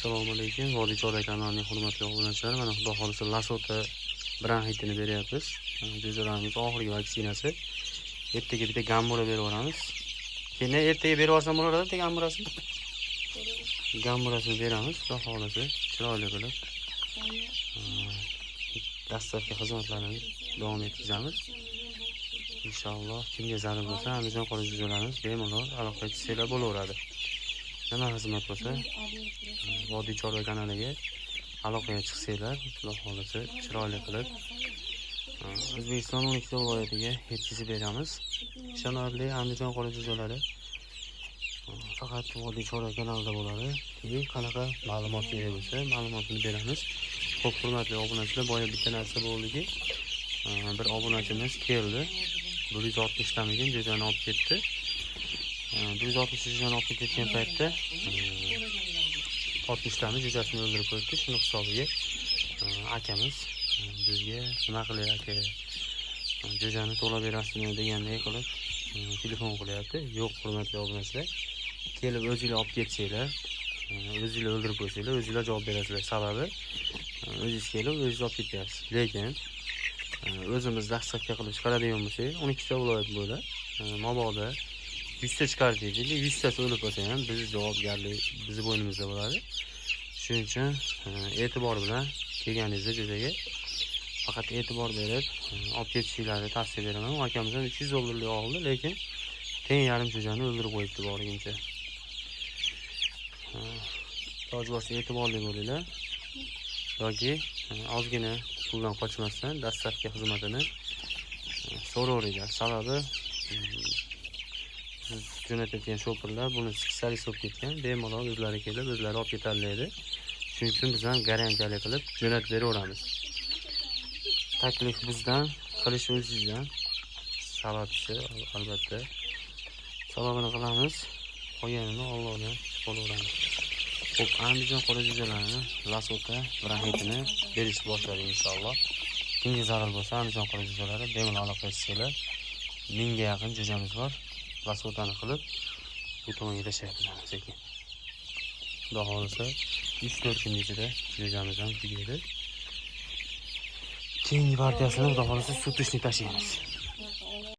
Assalomu alaykum. Vodiy Chorak kanalining hurmatli obunachilari. Mana xudo xolisa Lasota bronxitini beryapmiz. Jo'jalarimiz oxirgi vaksinasi. Ertaga bitta gambura berib yuboramiz. Keyin ertaga berib yuborsam bo'ladimi, gamburasini? Gamburasini beramiz. Xudo xolisa chiroyli qilib. Dastlabki xizmatlarni davom etkazamiz. Inshaalloh kimga zarur bo'lsa, Andijon qora jo'jalarimiz bemalol aloqa etishinglar bo'laveradi. Nima xizmat bo'lsa, Vodiy Chorak kanaliga aloqaga chiqsanglar, xudo xolisa chiroyli qilib O'zbekiston 12 viloyatiga yetkazib beramiz. Ishonarli Andijon qora jo'jalari faqat Vodiy Chorak kanalida bo'ladi. Qanaqa ma'lumot kerak bo'lsa, ma'lumotni beramiz. Xo'p, hurmatli obunachilar, boya bitta narsa bo'ldiki, bir obunachimiz keldi. 160 tamigan jo'jani olib ketdi. 160 jo'jani olib ketgan paytda 60 tani jo'jasini o'ldirib qo'yibdi. Shuni hisobiga akamiz bizga nima qilay aka, jo'jani to'lab berasizmi degandek qilib telefon qilyapti. Yo'q, hurmatli obunachilar, kelib o'zingizlar olib ketsanglar, o'zingizlar o'ldirib qo'ysanglar, o'zingizlar javob berasizlar. Sababi o'zingiz kelib o'zingiz olib ketyapsiz. Lekin o'zimiz dastlabki qilib chiqaradigan bo'lsak, 12 ta viloyat bo'ylab mabodo 100 ta chiqardik deydi. 100 tasi o'lib qolsa ham biz javobgarlik bizni bo'ynimizda bo'ladi. Shuning uchun e'tibor bilan kelganingizda jo'jaga faqat e'tibor berib olib ketishinglarni tavsiya beraman. U akamizdan 300 dollarlik oldi, lekin teng yarim jo'jani o'ldirib qo'yibdi borguncha. Iloji bo'lsa e'tiborli bo'linglar. Yoki ozgina puldan qochmasdan dastlabki xizmatini so'ravringlar. Sababi siz jo'natayotgan shoferlar buni spesialist bo'lib ketgan, bemalol o'zlari kelib o'zlari olib ketadilar. Shuning uchun biz ham garantiyali qilib jo'natib beraveramiz. Taklif bizdan, qilish o'zingizdan. Sababchi albatta sababini qilamiz, qolganini Allohdan bo'laveramiz. Xo'p, Andijon qora jo'jalarini Lasota bronxitini berish boshladi inshaalloh. Kimga zarur bo'lsa, Andijon qora jo'jalari bemalol aloqa qilishinglar. 1000 ga yaqin jo'jamiz bor. Lasotani qilib bu tomonga tashlayapmiz sekin. Xudo xolisa 3-4 kun ichida jo'jamiz ham tugaydi. Keyingi partiyasini xudo xolisa sutishni tashlaymiz.